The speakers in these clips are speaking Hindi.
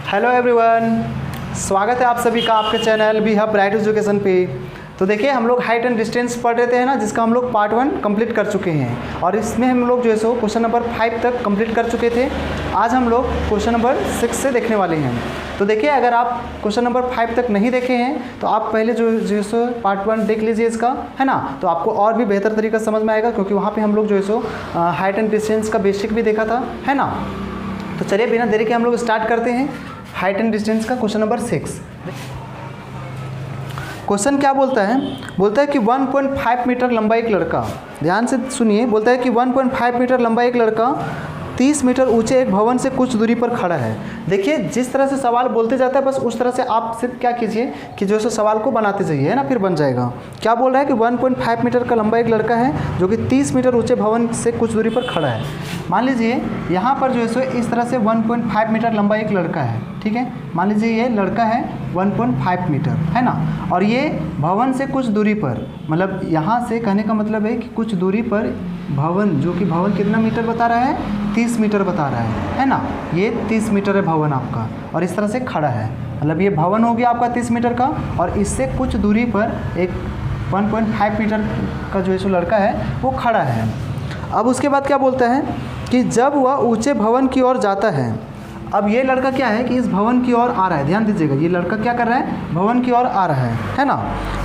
हेलो एवरीवन, स्वागत है आप सभी का आपके channel B hub bright education पे। तो देखिए हम लोग हाइट एंड डिस्टेंस पढ़ रहे थे ना, जिसका हम लोग पार्ट 1 कंप्लीट कर चुके हैं और इसमें हम लोग जो है सो क्वेश्चन नंबर 5 तक कंप्लीट कर चुके थे। आज हम लोग क्वेश्चन नंबर 6 से देखने वाले हैं। तो देखिए अगर आप क्वेश्चन नंबर 5 तक नहीं देखे हैं तो आप पहले जो सो पार्ट 1 देख लीजिए इसका, है ना। तो आपको और भी बेहतर तरीका समझ में आएगा, क्योंकि वहाँ पर हम लोग जो है सो हाइट एंड डिस्टेंस का बेसिक भी देखा था, है ना। तो चलिए बिना देरी के हम लोग स्टार्ट करते हैं हाइट एंड डिस्टेंस का क्वेश्चन नंबर 6। क्वेश्चन क्या बोलता है? बोलता है कि 1.5 मीटर लंबा एक लड़का, ध्यान से सुनिए, बोलता है कि 1.5 मीटर लंबा एक लड़का 30 मीटर ऊंचे एक भवन से कुछ दूरी पर खड़ा है। देखिए जिस तरह से सवाल बोलते जाता है बस उस तरह से आप सिर्फ क्या कीजिए कि जो है सवाल को बनाते जाइए, है ना, फिर बन जाएगा। क्या बोल रहा है कि 1.5 मीटर का लंबा एक लड़का है जो कि 30 मीटर ऊंचे भवन से कुछ दूरी पर खड़ा है। मान लीजिए यहाँ पर जो है सो इस तरह से 1.5 मीटर लंबा एक लड़का है, ठीक है। मान लीजिए ये लड़का है 1.5 मीटर, है ना, और ये भवन से कुछ दूरी पर, मतलब यहाँ से कहने का मतलब है कि कुछ दूरी पर भवन, जो कि भवन कितना मीटर बता रहा है, 30 मीटर बता रहा है ना। ये 30 मीटर है भवन आपका और इस तरह से खड़ा है, मतलब ये भवन हो गया आपका 30 मीटर का और इससे कुछ दूरी पर एक 1.5 मीटर का जो है सो लड़का है वो खड़ा है। अब उसके बाद क्या बोलता है कि जब वह ऊंचे भवन की ओर जाता है, अब ये लड़का क्या है कि इस भवन की ओर आ रहा है, ध्यान दीजिएगा, ये लड़का क्या कर रहा है, भवन की ओर आ रहा है ना।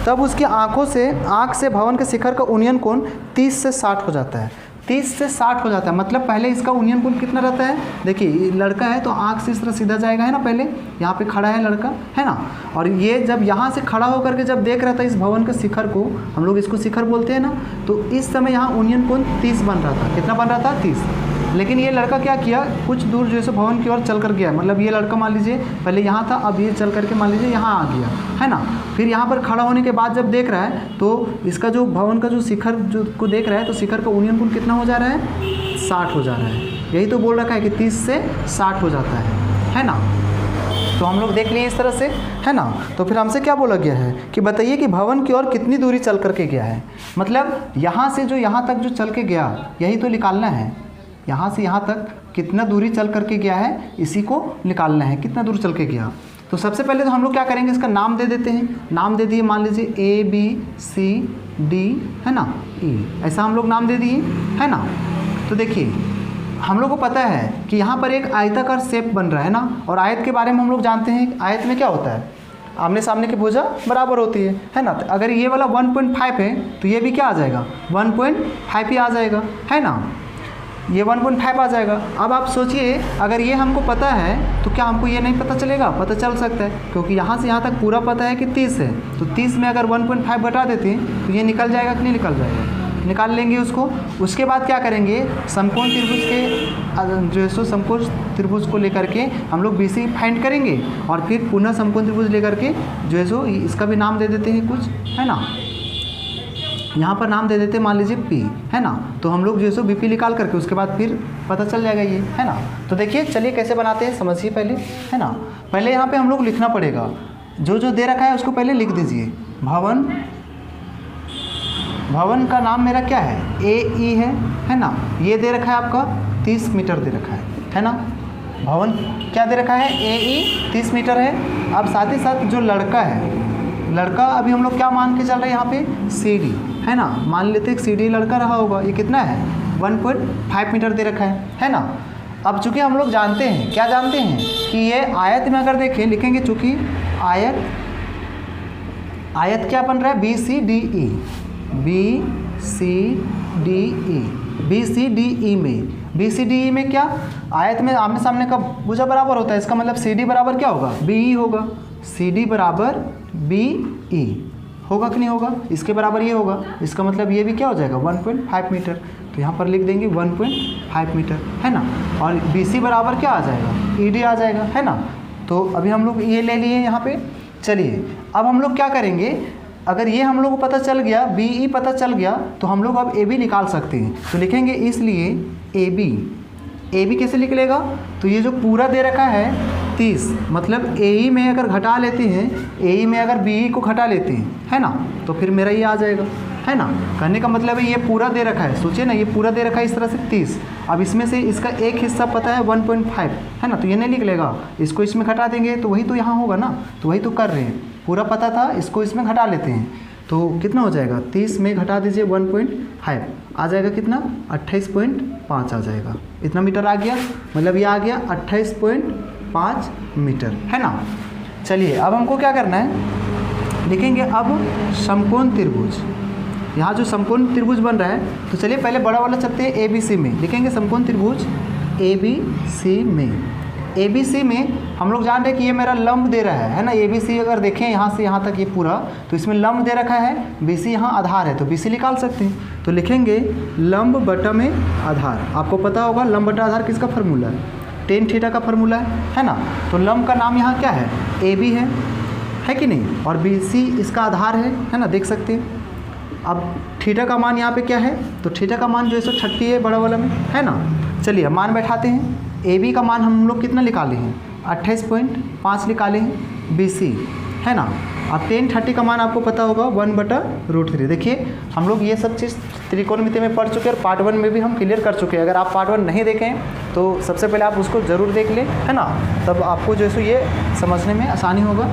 तब उसकी आँख से भवन के शिखर का उन्नयन कोण 30 से 60 हो जाता है। 30 से 60 हो जाता है, मतलब पहले इसका उन्नयन कोण कितना रहता है। देखिए ये लड़का है तो आँख से इस तरह सीधा जाएगा, है ना, पहले यहाँ पे खड़ा है लड़का, है ना, और ये जब यहाँ से खड़ा होकर के जब देख रहा था इस भवन के शिखर को, हम लोग इसको शिखर बोलते हैं ना, तो इस समय यहाँ उन्नयन कोण 30 बन रहा था। कितना बन रहा था? 30। लेकिन ये लड़का क्या किया, कुछ दूर जो है भवन की ओर चल कर गया, मतलब ये लड़का मान लीजिए पहले यहाँ था, अब ये चल करके मान लीजिए यहाँ आ गया, है ना। फिर यहाँ पर खड़ा होने के बाद जब देख रहा है तो इसका जो भवन का जो शिखर जो को देख रहा है तो शिखर का उन्नयन कोण कितना हो जा रहा है, 60 हो जा रहा है। यही तो बोल रखा है कि 30 से 60 हो जाता है ना। तो हम लोग देख लिए इस तरह से, है ना। तो फिर हमसे क्या बोला गया है कि बताइए कि भवन की ओर कितनी दूरी चल करके गया है, मतलब यहाँ से जो यहाँ तक जो चल के गया यही तो निकालना है। यहाँ से यहाँ तक कितना दूरी चल करके गया है इसी को निकालना है, कितना दूर चल के गया। तो सबसे पहले तो हम लोग क्या करेंगे, इसका नाम दे देते हैं। नाम दे दिए, मान लीजिए ABCD, है ना, E, ऐसा हम लोग नाम दे दिए, है ना। तो देखिए हम लोग को पता है कि यहाँ पर एक आयताकार शेप बन रहा है ना, और आयत के बारे में हम लोग जानते हैं, आयत में क्या होता है, आमने सामने की भुजा बराबर होती है ना। तो अगर ये वाला 1.5 है तो ये भी क्या आ जाएगा, 1.5 ही आ जाएगा, है ना, ये 1.5 आ जाएगा। अब आप सोचिए अगर ये हमको पता है तो क्या हमको ये नहीं पता चलेगा? पता चल सकता है, क्योंकि यहाँ से यहाँ तक पूरा पता है कि 30 है, तो 30 में अगर 1.5 घटा देते हैं तो ये निकल जाएगा कि नहीं निकल जाएगा, निकाल लेंगे उसको। उसके बाद क्या करेंगे, समकोण त्रिभुज के जो है सो समकोण त्रिभुज को लेकर के हम लोग BC फाइंड करेंगे और फिर पुनः समकोण त्रिभुज लेकर के जो है सो इसका भी नाम दे देते हैं कुछ, है ना। यहाँ पर नाम दे देते मान लीजिए P, है ना। तो हम लोग जो है सो BP निकाल करके उसके बाद फिर पता चल जाएगा ये, है ना। तो देखिए चलिए कैसे बनाते हैं समझिए पहले, है ना। पहले यहाँ पे हम लोग लिखना पड़ेगा, जो जो दे रखा है उसको पहले लिख दीजिए। भवन का नाम मेरा क्या है, AE है ना। ये दे रखा है आपका 30 मीटर दे रखा है ना। भवन क्या दे रखा है, AE 30 मीटर है। अब साथ ही साथ जो लड़का है, लड़का अभी हम लोग क्या मान के चल रहे हैं यहाँ पे, CD, है ना। मान लेते हैं CD लड़का रहा होगा, ये कितना है, 1.5 मीटर दे रखा है ना। अब चूंकि हम लोग जानते हैं, क्या जानते हैं कि ये आयत में अगर देखें लिखेंगे, चूंकि आयत क्या बन रहा है, BCDE में BCDE में क्या, आयत में आमने सामने का भुजा बराबर होता है, इसका मतलब CD बराबर क्या होगा, BE होगा। CD बराबर BE होगा कि नहीं होगा, इसके बराबर ये होगा, इसका मतलब ये भी क्या हो जाएगा, 1.5 मीटर। तो यहाँ पर लिख देंगे 1.5 मीटर, है ना। और BC बराबर क्या आ जाएगा, ED आ जाएगा, है ना। तो अभी हम लोग ये ले लिए यहाँ पे। चलिए अब हम लोग क्या करेंगे, अगर ये हम लोग को पता चल गया, BE पता चल गया, तो हम लोग अब AB निकाल सकते हैं। तो लिखेंगे इसलिए AB कैसे निकलेगा, तो ये जो पूरा दे रखा है 30, मतलब AE में अगर घटा लेते हैं, AE में अगर BE को घटा लेते हैं, है ना, तो फिर मेरा ये आ जाएगा। है ना। कहने का मतलब है ये पूरा दे रखा है, सोचिए ना, ये पूरा दे रखा है इस तरह से 30। अब इसमें से इसका एक हिस्सा पता है 1.5 है ना, तो ये नहीं लिख लेगा, इसको इसमें घटा देंगे तो वही तो यहाँ होगा ना, तो वही तो कर रहे हैं, पूरा पता था, इसको इसमें घटा लेते हैं तो कितना हो जाएगा, 30 में घटा दीजिए 1.5 आ जाएगा कितना, 28.5 आ जाएगा। इतना मीटर आ गया, मतलब ये आ गया 28.5 मीटर, है ना। चलिए अब हमको क्या करना है, लिखेंगे अब समकोण त्रिभुज। यहाँ जो समकोण त्रिभुज बन रहा है, तो चलिए पहले बड़ा वाला चलते हैं ABC में, लिखेंगे समकोण त्रिभुज ABC में। ABC में हम लोग जान रहे हैं कि ये मेरा लंब दे रहा है ना, ABC अगर देखें यहाँ से यहाँ तक ये पूरा, तो इसमें लंब दे रखा है, BC यहाँ आधार है, तो BC निकाल सकते हैं। तो लिखेंगे लंब बटा में आधार। आपको पता होगा लंब बटा आधार किसका फार्मूला है, tan थीटा का फार्मूला है ना। तो लंब का नाम यहाँ क्या है, AB है कि नहीं, और BC इसका आधार है ना, देख सकते हैं। अब थीटा का मान यहाँ पे क्या है, तो थीटा का मान जो है 130 है बड़ा वाला में, है ना। चलिए मान बैठाते हैं, AB का मान हम लोग कितना निकाले हैं, 28.5 निकाले हैं, BC है ना। अब tan 30 का मान आपको पता होगा 1/√3। देखिए हम लोग ये सब चीज़ त्रिकोणमिति में पढ़ चुके हैं और पार्ट 1 में भी हम क्लियर कर चुके हैं। अगर आप पार्ट 1 नहीं देखें तो सबसे पहले आप उसको ज़रूर देख लें, है ना, तब आपको जो है ये समझने में आसानी होगा।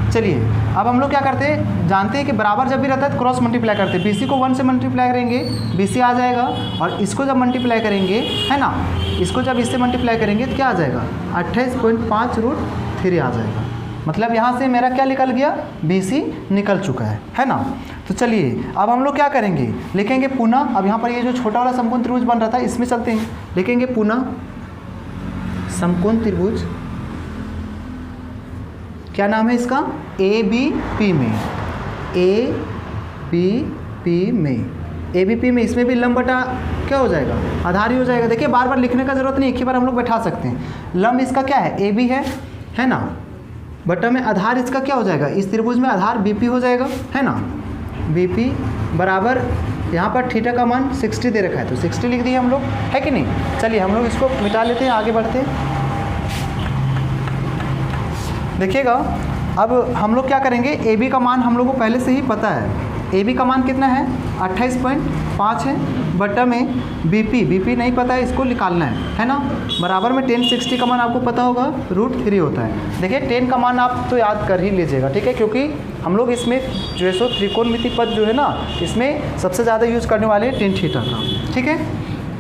चलिए अब हम लोग क्या करते हैं, जानते हैं कि बराबर जब भी रहता है तो क्रॉस मल्टीप्लाई करते हैं। BC को 1 से मल्टीप्लाई करेंगे BC आ जाएगा, और इसको जब मल्टीप्लाई करेंगे, है ना, इसको जब इससे मल्टीप्लाई करेंगे तो क्या आ जाएगा, 28.5√3 आ जाएगा। मतलब यहाँ से मेरा क्या निकल गया, BC निकल चुका है ना। तो चलिए अब हम लोग क्या करेंगे, लिखेंगे पुनः, अब यहाँ पर ये जो छोटा वाला समकोण त्रिभुज बन रहा था इसमें चलते हैं, लिखेंगे पुनः समकोण त्रिभुज, क्या नाम है इसका, ABP में, ABP में, ABP में, इसमें भी लंब बटा क्या हो जाएगा, आधार ही हो जाएगा। देखिए बार बार लिखने का जरूरत नहीं, एक ही बार हम लोग बैठा सकते हैं। लंब इसका क्या है, AB है ना, बटा में आधार इसका क्या हो जाएगा, इस त्रिभुज में आधार BP हो जाएगा, है ना। BP बराबर यहाँ पर थीटा का मान 60 दे रखा है, तो 60 लिख दिए हम लोग, है कि नहीं। चलिए हम लोग इसको मिटा लेते हैं, आगे बढ़ते हैं। देखिएगा अब हम लोग क्या करेंगे, AB का मान हम लोग को पहले से ही पता है, AB का मान कितना है, 28.5 है, बटा में BP नहीं पता है, इसको निकालना है ना। बराबर में tan 60 का मान आपको पता होगा √3 होता है। देखिए tan का मान आप तो याद कर ही लीजिएगा, ठीक है, क्योंकि हम लोग इसमें जो है सो त्रिकोणमिति पद जो है ना, इसमें सबसे ज़्यादा यूज़ करने वाले हैं tan थीटा का, ठीक है।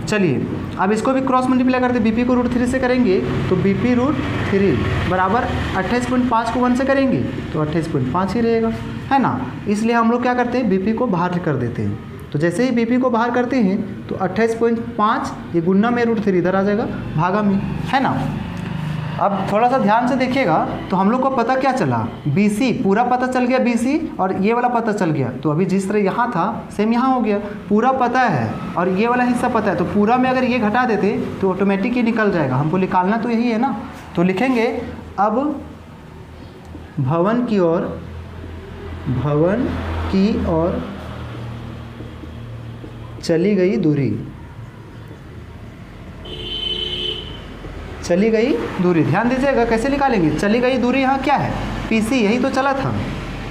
चलिए अब इसको भी क्रॉस मल्टीप्लाई करते, BP को √3 से करेंगे तो BP√3 बराबर 28.5 को 1 से करेंगे तो 28.5 ही रहेगा, है ना। इसलिए हम लोग क्या करते हैं, BP को बाहर कर देते हैं। तो जैसे ही BP को बाहर करते हैं तो 28.5 ये गुना में √3 इधर आ जाएगा, भागा में, है ना। अब थोड़ा सा ध्यान से देखिएगा, तो हम लोग को पता क्या चला, BC पूरा पता चल गया, BC और ये वाला पता चल गया। तो अभी जिस तरह यहाँ था सेम यहाँ हो गया, पूरा पता है और ये वाला हिस्सा पता है, तो पूरा में अगर ये घटा देते तो ऑटोमेटिक ये निकल जाएगा। हमको निकालना तो यही है ना। तो लिखेंगे अब भवन की ओर चली गई दूरी, ध्यान दीजिएगा कैसे निकालेंगे। चली गई दूरी यहाँ क्या है, PC, यही तो चला था।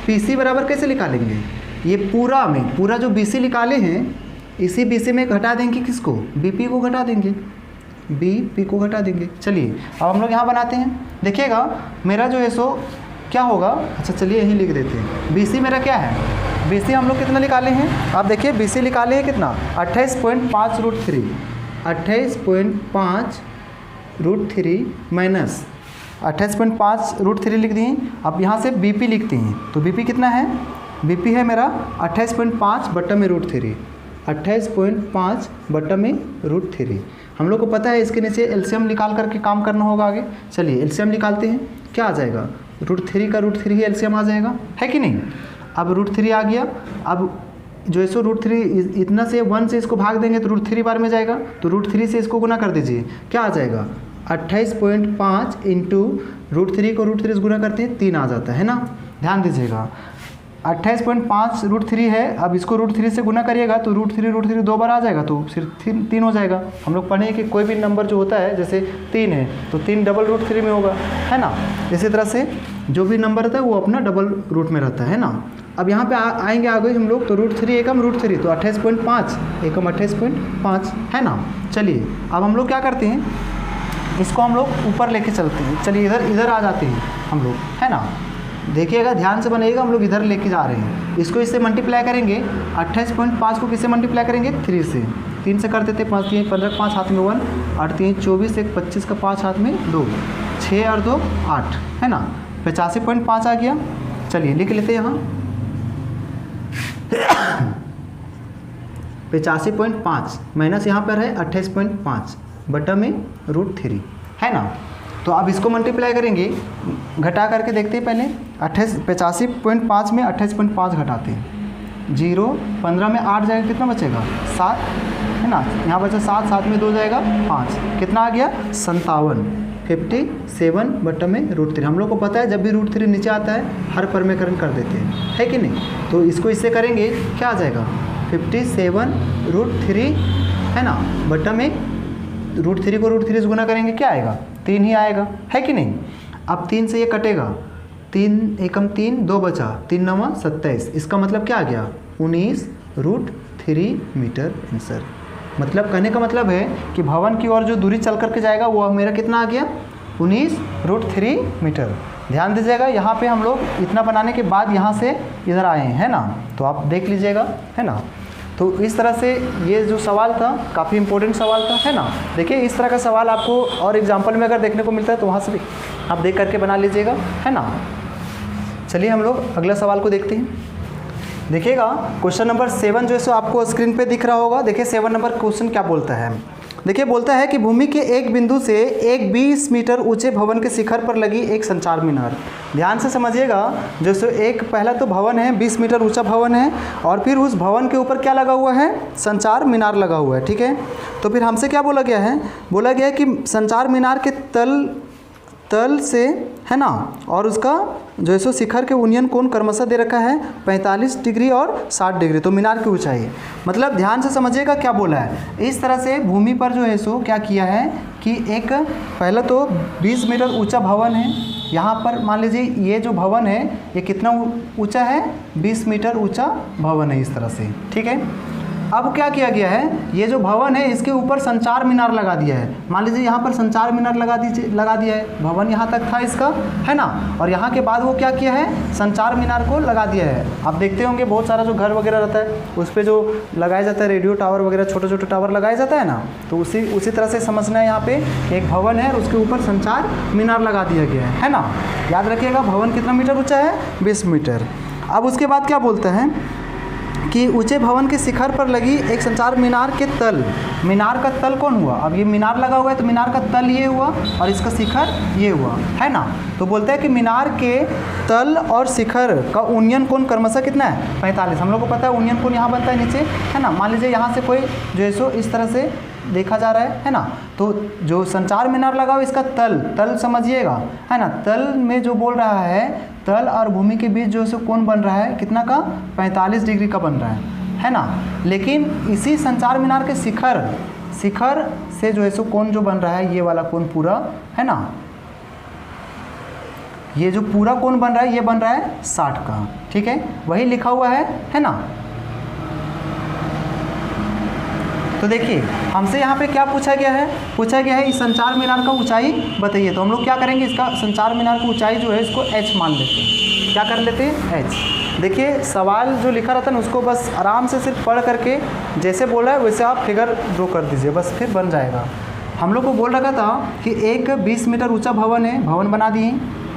PC बराबर कैसे निकालेंगे, ये पूरा जो BC निकाले हैं, इसी BC में घटा देंगे किसको, BP को घटा देंगे, BP को घटा देंगे। चलिए अब हम लोग यहाँ बनाते हैं, देखिएगा मेरा जो है सो क्या होगा। अच्छा चलिए यहीं लिख देते हैं, BC मेरा क्या है, BC हम लोग कितना निकाले हैं, आप देखिए BC निकाले हैं कितना, 28.5√3, 28.5√3 माइनस 28.5√3 लिख दिए। अब यहाँ से BP लिखते हैं, तो BP कितना है, BP है मेरा 28.5 बटा में √3, 28.5 बटा में √3। हम लोग को पता है इसके नीचे एलसीएम निकाल करके काम करना होगा आगे। चलिए एलसीएम निकालते हैं, क्या आ जाएगा, √3 का √3 ही एलसीएम आ जाएगा, है कि नहीं। अब √3 आ गया, अब जो है सो √3 इतना से 1 से इसको भाग देंगे तो √3 बार में जाएगा, तो √3 से इसको गुना कर दीजिए, क्या आ जाएगा 28.5 इंटू √3 को √3 से गुना करते हैं 3 आ जाता है ना। ध्यान दीजिएगा 28.5 √3 है, अब इसको √3 से गुना करिएगा तो √3 दो बार आ जाएगा, तो फिर 3 हो जाएगा। हम लोग पढ़े कि कोई भी नंबर जो होता है जैसे 3 है तो 3 डबल √3 में होगा, है ना। इसी तरह से जो भी नंबर रहता है वो अपना डबल रूट में रहता है ना। अब यहाँ पे आएंगे आगे हम लोग, तो √3 एकम √3 तो 28.5 एकम 28.5 है ना। चलिए अब हम लोग क्या करते हैं, इसको हम लोग ऊपर लेके चलते हैं। चलिए इधर आ जाते हैं हम लोग, है ना। देखिएगा ध्यान से बनेगा, हम लोग इधर लेके जा रहे हैं। इसको इससे मल्टीप्लाई करेंगे, 28.5 को किससे मल्टीप्लाई करेंगे, 3 से। 3 से कर देते, 5 3 15, 5 हाथ में 1, 8 3 24, 1 25 का 5 हाथ में 2, 6 और 2 8 है ना। 85.5 आ गया। चलिए लिख लेते हैं यहाँ 85.5 माइनस यहाँ पर है 28.5 बटा में √3 है ना। तो अब इसको मल्टीप्लाई करेंगे, घटा करके देखते हैं पहले। 85.5 में 28.5 घटाते हैं, 0 15 में 8 जाएगा, कितना बचेगा 7 है ना। यहाँ बचा 7, 7 में 2 जाएगा 5, कितना आ गया 57, 57 बटा में √3। हम लोग को पता है जब भी √3 नीचे आता है हर परमेकरण कर देते हैं, है कि नहीं। तो इसको इससे करेंगे क्या आ जाएगा 57 √3 है ना, बटा में √3 को √3 से गुना करेंगे क्या आएगा 3 ही आएगा, है कि नहीं। अब 3 से ये कटेगा, 3 एकम 3, 2 बचा, 3 9 27, इसका मतलब क्या आ गया 19 √3 मीटर आंसर। मतलब कहने का मतलब है कि भवन की ओर जो दूरी चल करके जाएगा वो मेरा कितना आ गया 19 √3 मीटर। ध्यान दीजिएगा, यहाँ पे हम लोग इतना बनाने के बाद यहाँ से इधर आए हैं, है ना। तो आप देख लीजिएगा, है ना। तो इस तरह से ये जो सवाल था काफ़ी इंपॉर्टेंट सवाल था, है ना। देखिए इस तरह का सवाल आपको और एग्जाम्पल में अगर देखने को मिलता है तो वहाँ से भी आप देख करके बना लीजिएगा, है ना। चलिए हम लोग अगला सवाल को देखते हैं। देखिएगा क्वेश्चन नंबर 7 जो है सो आपको स्क्रीन पे दिख रहा होगा। देखिए 7 नंबर क्वेश्चन क्या बोलता है। देखिए बोलता है कि भूमि के एक बिंदु से एक 20 मीटर ऊंचे भवन के शिखर पर लगी एक संचार मीनार। ध्यान से समझिएगा, जो सो एक पहला तो भवन है, 20 मीटर ऊंचा भवन है, और फिर उस भवन के ऊपर क्या लगा हुआ है, संचार मीनार लगा हुआ है, ठीक है। तो फिर हमसे क्या बोला गया है, बोला गया है कि संचार मीनार के तल से, है ना, और उसका जो है सो शिखर के उन्नयन कोण क्रमशः दे रखा है 45 डिग्री और 60 डिग्री। तो मीनार की ऊंचाई, मतलब ध्यान से समझिएगा क्या बोला है। इस तरह से भूमि पर जो है सो क्या किया है कि एक पहला तो 20 मीटर ऊंचा भवन है। यहाँ पर मान लीजिए ये जो भवन है ये कितना ऊंचा है, 20 मीटर ऊंचा भवन है इस तरह से, ठीक है। अब क्या किया गया है, ये जो भवन है इसके ऊपर संचार मीनार लगा दिया है। मान लीजिए यहाँ पर संचार मीनार लगा दिया है, भवन यहाँ तक था इसका, है ना। और यहाँ के बाद वो क्या किया है, संचार मीनार को लगा दिया है। आप देखते होंगे बहुत सारा जो घर वगैरह रहता है उस पर जो लगाया जाता है रेडियो टावर वगैरह, छोटे छोटे टावर लगाया जाता है ना। तो उसी तरह से समझना है, यहाँ पे एक भवन है और उसके ऊपर संचार मीनार लगा दिया गया है ना। याद रखिएगा भवन कितना मीटर ऊँचा है, 20 मीटर। अब उसके बाद क्या बोलता है कि ऊंचे भवन के शिखर पर लगी एक संचार मीनार के तल, मीनार का तल कौन हुआ, अब ये मीनार लगा हुआ है तो मीनार का तल ये हुआ और इसका शिखर ये हुआ, है ना। तो बोलते हैं कि मीनार के तल और शिखर का उन्नयन कोण क्रमशः कितना है 45। हम लोग को पता है उन्नयन कोण यहाँ बनता है नीचे, है ना। मान लीजिए यहाँ से कोई जो है सो इस तरह से देखा जा रहा है ना। तो जो संचार मीनार लगा हुआ इसका तल समझिएगा, है ना। तल में जो बोल रहा है, तल और भूमि के बीच जो है कोण बन रहा है कितना का 45 डिग्री का बन रहा है ना। लेकिन इसी संचार मीनार के शिखर से जो है सो कोण जो बन रहा है ये वाला कोण पूरा, है ना, ये जो पूरा कोण बन रहा है ये बन रहा है 60 का, ठीक है। वही लिखा हुआ है ना। तो देखिए हमसे यहाँ पे क्या पूछा गया है इस संचार मीनार का ऊंचाई बताइए। तो हम लोग क्या करेंगे, इसका संचार मीनार की ऊंचाई जो है इसको h मान लेते हैं। क्या कर लेते हैं, h। देखिए सवाल जो लिखा रहता है ना उसको बस आराम से सिर्फ पढ़ करके जैसे बोल रहा है वैसे आप फिगर ड्रॉ कर दीजिए, बस फिर बन जाएगा। हम लोग को बोल रखा था कि एक 20 मीटर ऊँचा भवन है, भवन बना दिए,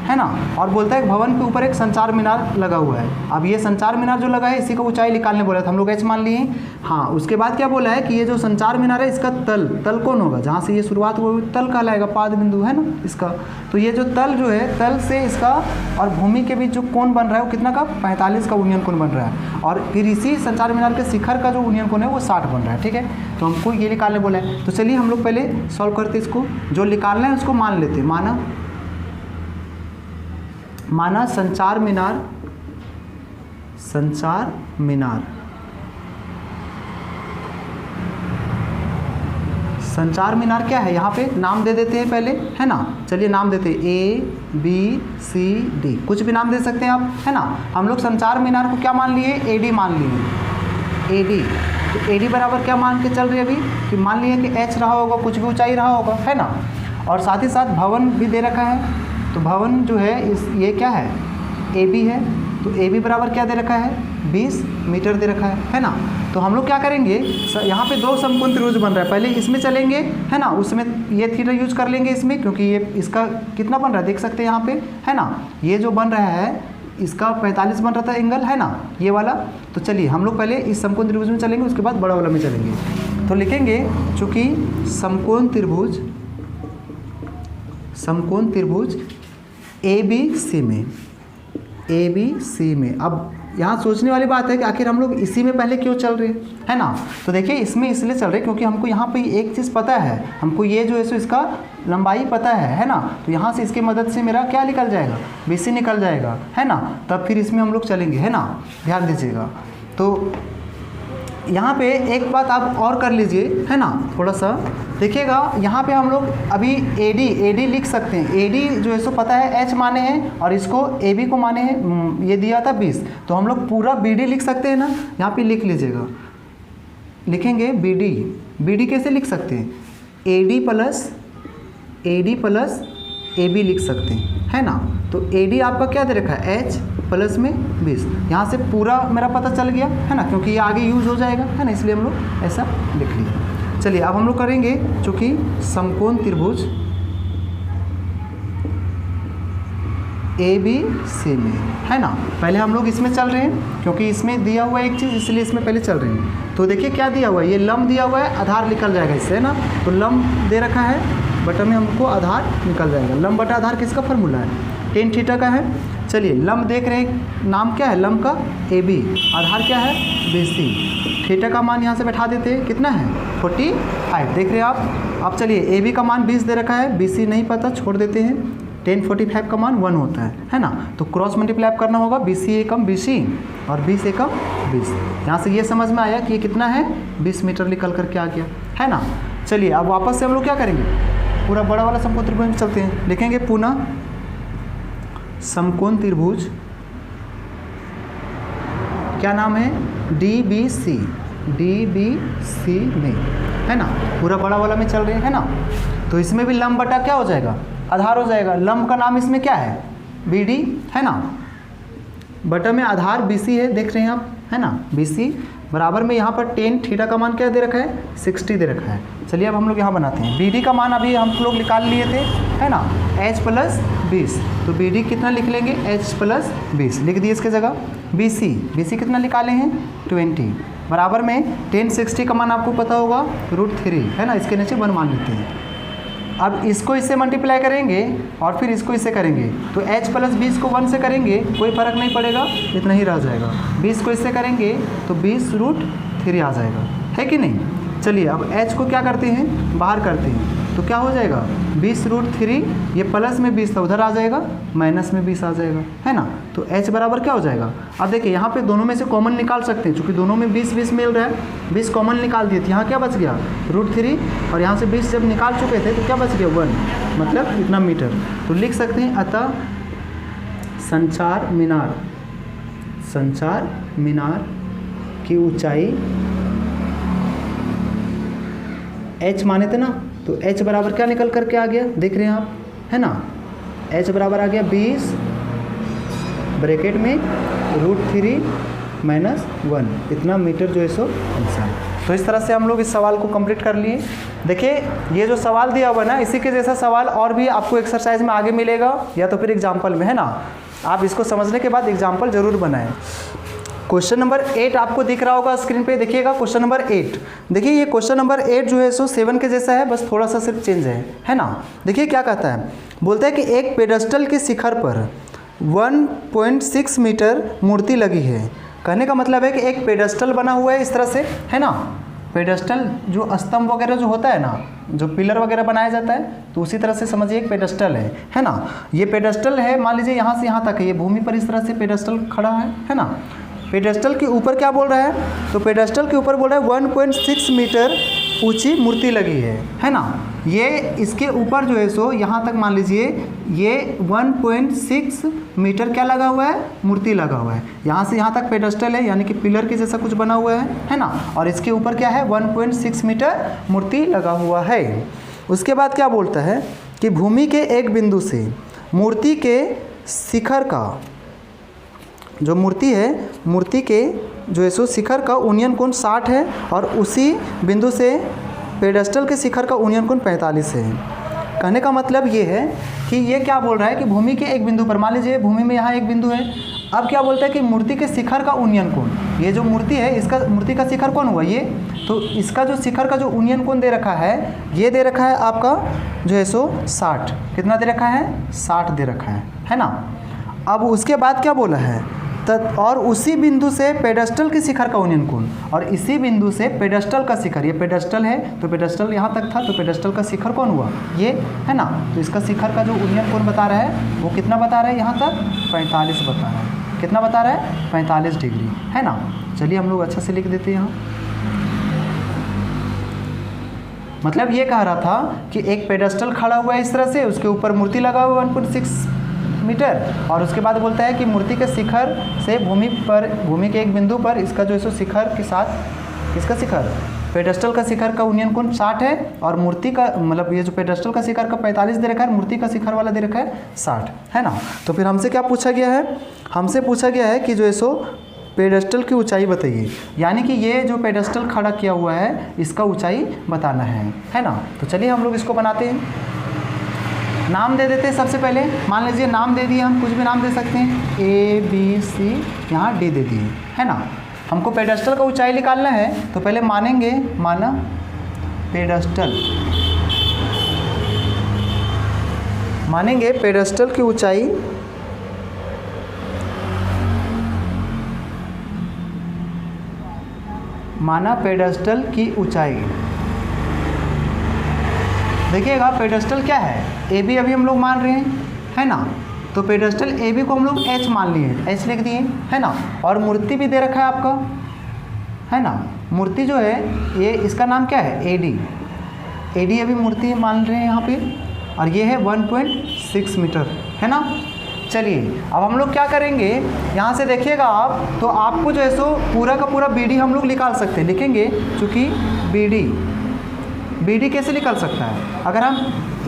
है ना। और बोलता है कि भवन के ऊपर एक संचार मीनार लगा हुआ है। अब ये संचार मीनार जो लगा है इसी का ऊंचाई निकालने बोला था, हम लोग h मान लिए। हाँ, उसके बाद क्या बोला है कि ये जो संचार मीनार है इसका तल कौन होगा, जहाँ से ये शुरुआत हुई तल कहलाएगा, पाद बिंदु है ना इसका। तो ये जो तल जो है, तल से इसका और भूमि के बीच जो कोण बन रहा है वो कितना का 45 का उन्नयन कोण बन रहा है। और फिर इसी संचार मीनार के शिखर का जो उन्नयन कोण है वो 60 बन रहा है, ठीक है। तो हमको ये निकालने बोला है। तो चलिए हम लोग पहले सॉल्व करते इसको, जो निकालना है उसको मान लेते। माना संचार संचार मीनार क्या है, यहाँ पे नाम दे देते हैं पहले, है ना। चलिए नाम देते हैं ABCD, कुछ भी नाम दे सकते हैं आप, है ना। हम लोग संचार मीनार को क्या मान लिए, AD मान लिए, AD। तो AD बराबर क्या मान के चल रही है अभी कि मान लिए कि H रहा होगा, कुछ भी ऊंचाई रहा होगा, है ना। और साथ ही साथ भवन भी दे रखा है, तो भवन जो है ये क्या है, AB है। तो AB बराबर क्या दे रखा है, 20 मीटर दे रखा है ना। तो हम लोग क्या करेंगे, यहाँ पे दो समकोण त्रिभुज बन रहा है, पहले इसमें चलेंगे, है ना। उसमें ये थीटा यूज कर लेंगे इसमें, क्योंकि ये इसका कितना बन रहा है देख सकते हैं यहाँ पे, है ना। ये जो बन रहा है इसका 45 बन रहा था एंगल, है ना, ये वाला। तो चलिए हम लोग पहले इस समकोण त्रिभुज में चलेंगे, उसके बाद बड़ा वाला में चलेंगे। तो लिखेंगे चूँकि समकोण त्रिभुज ABC में, अब यहाँ सोचने वाली बात है कि आखिर हम लोग इसी में पहले क्यों चल रहे हैं, है ना। तो देखिए इसमें इसलिए चल रहे क्योंकि हमको यहाँ पे एक चीज़ पता है, हमको ये जो है सो इसका लंबाई पता है ना। तो यहाँ से इसकी मदद से मेरा क्या निकल जाएगा, BC निकल जाएगा, है ना। तब फिर इसमें हम लोग चलेंगे, है ना, ध्यान दीजिएगा। तो यहाँ पे एक बात आप और कर लीजिए, है ना, थोड़ा सा देखिएगा। यहाँ पे हम लोग अभी AD लिख सकते हैं। AD जो है सो पता है H माने हैं और इसको AB को माने हैं, ये दिया था 20। तो हम लोग पूरा BD लिख सकते हैं ना, यहाँ पे लिख लीजिएगा, लिखेंगे BD कैसे लिख सकते हैं, AD प्लस AB लिख सकते हैं, है ना। तो AD आपका क्या दे रखा है, H प्लस में 20, यहाँ से पूरा मेरा पता चल गया, है ना, क्योंकि ये आगे यूज हो जाएगा, है ना, इसलिए हम लोग ऐसा लिख लिए। चलिए अब हम लोग करेंगे चूँकि समकोण त्रिभुज ABC में, है ना। पहले हम लोग इसमें चल रहे हैं क्योंकि इसमें दिया हुआ है एक चीज़, इसलिए इसमें पहले चल रहे हैं। तो देखिए क्या दिया हुआ है, ये लंब दिया हुआ है, आधार निकल जाएगा इससे, है ना। तो लंब दे रखा है, बटा में हमको आधार निकल जाएगा। लंब बटा आधार किसका फॉर्मूला है, tan थीटा का है। चलिए लंब देख रहे हैं, नाम क्या है लंब का, AB, आधार क्या है, BC। थीटा का मान यहाँ से बैठा देते हैं, कितना है 45, देख रहे हैं आप। अब चलिए AB का मान 20 दे रखा है, BC नहीं पता, छोड़ देते हैं। tan 45 का मान 1 होता है ना। तो क्रॉस मल्टीप्लाई करना होगा, BC एकम BC और 20 एकम 20। यहाँ से ये समझ में आया कि ये कितना है, 20 मीटर निकल करके आ गया, है ना। चलिए अब वापस से हम लोग क्या करेंगे, पूरा बड़ा वाला समकोण त्रिभुज में चलते हैं। लिखेंगे पुनः समकोण त्रिभुज, क्या नाम है, DBC में, है ना, पूरा बड़ा वाला में चल रहे हैं, है ना। तो इसमें भी लंब बटा क्या हो जाएगा, आधार हो जाएगा। लंब का नाम इसमें क्या है, BD, है ना, बटा में आधार BC है, देख रहे हैं आप, है ना, BC बराबर में यहाँ पर tan थीटा का मान क्या दे रखा है, 60 दे रखा है। चलिए अब हम लोग यहाँ बनाते हैं। BD का मान अभी हम लोग निकाल लिए थे, है ना, H प्लस 20। तो BD कितना लिख लेंगे, H प्लस 20 लिख दिए इसके जगह। BC कितना निकाले हैं, 20 बराबर में tan 60 का मान आपको पता होगा √3, है ना, इसके नीचे 1 मान लेते हैं। अब इसको इससे मल्टीप्लाई करेंगे और फिर इसको इससे करेंगे, तो H प्लस 20 को 1 से करेंगे कोई फ़र्क नहीं पड़ेगा, इतना ही रह जाएगा। 20 को इससे करेंगे तो 20√3 आ जाएगा, है कि नहीं। चलिए अब H को क्या करते हैं, बाहर करते हैं, तो क्या हो जाएगा 20√3, ये प्लस में 20 था उधर आ जाएगा, माइनस में 20 आ जाएगा, है ना। तो H बराबर क्या हो जाएगा, अब देखिए यहाँ पे दोनों में से कॉमन निकाल सकते हैं, क्योंकि दोनों में 20 मिल रहा है। 20 कॉमन निकाल दिए, तो यहाँ क्या बच गया √3, और यहाँ से 20 जब निकाल चुके थे तो क्या बच गया 1, मतलब इतना मीटर। तो लिख सकते हैं अतः संचार मीनार की ऊंचाई H माने थे ना, तो H बराबर क्या निकल करके आ गया, देख रहे हैं आप, है ना। H बराबर आ गया 20 ब्रैकेट में √3 माइनस 1, इतना मीटर जो है सो आंसर। तो इस तरह से हम लोग इस सवाल को कंप्लीट कर लिए। देखिए ये जो सवाल दिया हुआ ना, इसी के जैसा सवाल और भी आपको एक्सरसाइज में आगे मिलेगा, या तो फिर एग्जाम्पल में, है ना। आप इसको समझने के बाद एग्जाम्पल जरूर बनाएं। क्वेश्चन नंबर 8 आपको दिख रहा होगा स्क्रीन पे, देखिएगा क्वेश्चन नंबर 8। देखिए ये क्वेश्चन नंबर 8 जो है सो 7 के जैसा है, बस थोड़ा सा सिर्फ चेंज है ना। देखिए क्या कहता है, बोलता है कि एक पेडेस्टल के शिखर पर 1.6 मीटर मूर्ति लगी है। कहने का मतलब है कि एक पेडेस्टल बना हुआ है इस तरह से, है ना। पेडेस्टल जो स्तंभ वगैरह जो होता है ना, जो पिलर वगैरह बनाया जाता है, तो उसी तरह से समझिए एक पेडेस्टल है ना। ये पेडेस्टल है, मान लीजिए यहाँ से यहाँ तक है, ये भूमि पर इस तरह से पेडेस्टल खड़ा है ना। पेडेस्टल के ऊपर क्या बोल रहा है, तो पेडेस्टल के ऊपर बोल रहा है 1.6 मीटर ऊंची मूर्ति लगी है ना। ये इसके ऊपर जो है सो यहाँ तक मान लीजिए ये 1.6 मीटर क्या लगा हुआ है, मूर्ति लगा हुआ है। यहाँ से यहाँ तक पेडस्टल है, यानी कि पिलर के जैसा कुछ बना हुआ है ना। और इसके ऊपर क्या है, 1.6 मीटर मूर्ति लगा हुआ है। उसके बाद क्या बोलता है कि भूमि के एक बिंदु से मूर्ति के शिखर का, जो मूर्ति है, मूर्ति के जो है सो शिखर का उन्नयन कोण 60 है और उसी बिंदु से पेडस्टल के शिखर का उन्नयन कोण 45 है। कहने का मतलब ये है कि ये क्या बोल रहा है कि भूमि के एक बिंदु पर, मान लीजिए भूमि में यहाँ एक बिंदु है, अब क्या बोलता है कि मूर्ति के शिखर का उन्नयन कोण, ये जो मूर्ति है इसका मूर्ति का शिखर कौन हुआ ये, तो इसका जो शिखर का जो उन्नयन कोण दे रखा है, ये दे रखा है आपका जो है सो 60। कितना दे रखा है, 60 दे रखा है ना। अब उसके बाद क्या बोला है, और उसी बिंदु से पेडस्टल के शिखर का उन्नयन कोण, और इसी बिंदु से पेडस्टल का शिखर, ये पेडस्टल है तो पेडस्टल यहाँ तक था, तो पेडस्टल का शिखर कौन हुआ ये, है ना। तो इसका शिखर का जो उन्नयन कोण बता रहा है वो कितना बता रहा है, यहाँ तक 45 बता रहा है। कितना बता रहा है, 45 डिग्री, है ना। चलिए हम लोग अच्छा से लिख देते हैं यहाँ। मतलब ये कह रहा था कि एक पेडस्टल खड़ा हुआ है इस तरह से, उसके ऊपर मूर्ति लगा हुआ 1.6 मीटर, और उसके बाद बोलता है कि मूर्ति के शिखर से भूमि के एक बिंदु पर इसका जो है सो शिखर के साथ, इसका शिखर पेडस्टल का शिखर का उन्नयन कोण 60 है, और मूर्ति का मतलब ये जो पेडस्टल का शिखर का 45 दे रखा है, मूर्ति का शिखर वाला दे रखा है 60, है ना। तो फिर हमसे क्या पूछा गया है, हमसे पूछा गया है कि जो है सो पेडस्टल की ऊंचाई बताइए, यानी कि ये जो पेडस्टल खड़ा किया हुआ है इसका ऊंचाई बताना है ना। तो चलिए हम लोग इसको बनाते हैं। नाम दे देते हैं सबसे पहले, मान लीजिए नाम दे दिए, हम कुछ भी नाम दे सकते हैं, ABC, यहाँ D दे दिए, है ना। हमको पेडस्टल का ऊंचाई निकालना है तो पहले मानेंगे, माना पेडस्टल, मानेंगे पेडस्टल की ऊंचाई, माना पेडस्टल की ऊंचाई। देखिएगा पेडस्टल क्या है, AB अभी हम लोग मान रहे हैं, है ना। तो पेडस्टल AB को हम लोग H मान लिए, H लिख दिए, है ना। और मूर्ति भी दे रखा है आपका, है ना। मूर्ति जो है ये, इसका नाम क्या है, AD अभी मूर्ति मान रहे हैं यहाँ पे, और ये है 1.6 मीटर, है ना। चलिए अब हम लोग क्या करेंगे, यहाँ से देखिएगा आप, तो आपको जो है सो पूरा का पूरा BD हम लोग निकाल सकते हैं, लिखेंगे चूँकि BD कैसे निकल सकता है, अगर हम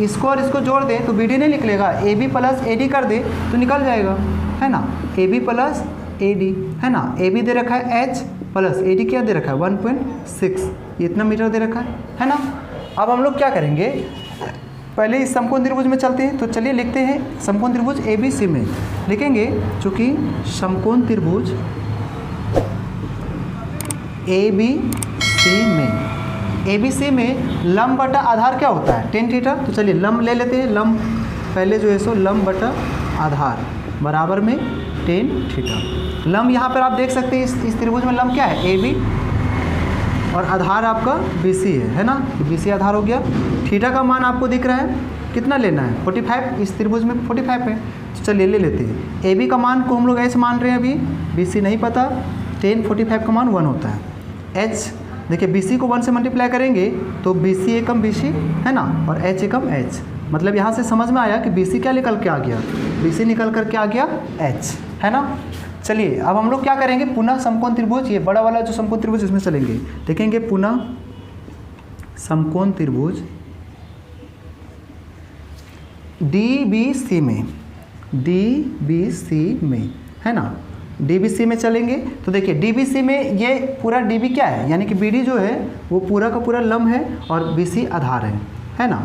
इसको और इसको जोड़ दें तो BD नहीं निकलेगा, AB प्लस AD कर दे तो निकल जाएगा, है ना। AB प्लस AD, है ना। AB दे रखा है H प्लस AD क्या दे रखा है 1.6, ये इतना मीटर दे रखा है ना। अब हम लोग क्या करेंगे, पहले इस समकोण त्रिभुज में चलते हैं। तो चलिए लिखते हैं समकोण त्रिभुज ABC में, लिखेंगे चूँकि समकोण त्रिभुज ABC में लंब बटा आधार क्या होता है, tan थीटा। तो चलिए लंब ले लेते हैं, लंब पहले जो है सो लंब बटा आधार बराबर में tan थीटा। लंब यहाँ पर आप देख सकते हैं इस त्रिभुज में लंब क्या है, AB, और आधार आपका BC है ना। BC आधार हो गया। थीटा का मान आपको दिख रहा है, कितना लेना है 45, इस त्रिभुज में 45 है। तो चलिए ले लेते हैं। AB का मान को हम लोग H मान रहे हैं, अभी BC नहीं पता, tan 45 का मान 1 होता है। H देखिए BC को 1 से मल्टीप्लाई करेंगे तो BC एकम BC, है ना, और H एकम H। मतलब यहाँ से समझ में आया कि BC क्या निकल के आ गया, BC निकल कर के आ गया H, है ना। चलिए अब हम लोग क्या करेंगे, पुनः समकोण त्रिभुज, ये बड़ा वाला जो समकोण त्रिभुज इसमें चलेंगे, देखेंगे पुनः समकोण त्रिभुज DBC में, है ना। DBC में चलेंगे तो देखिए DBC में ये पूरा DB क्या है, यानी कि BD जो है वो पूरा का पूरा लंब है और BC आधार है ना।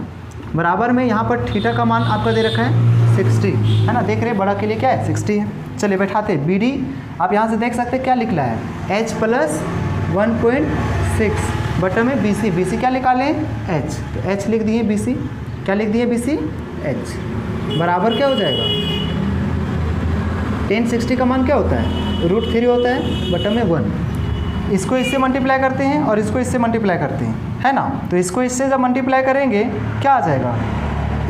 बराबर में यहाँ पर थीटा का मान आपका दे रखा है 60, है ना। देख रहे हैं बड़ा के लिए क्या है 60 है। चलिए बैठाते हैं। BD आप यहाँ से देख सकते हैं क्या लिखला है, H प्लस 1.6 बटा में BC क्या निकालें H, तो H लिख दिए BC, क्या लिख दिए BC H, बराबर क्या हो जाएगा, tan 60 का मान क्या होता है, √3 होता है बटा में 1। इसको इससे मल्टीप्लाई करते हैं और इसको इससे मल्टीप्लाई करते हैं, है ना। तो इसको इससे जब मल्टीप्लाई करेंगे क्या आ जाएगा,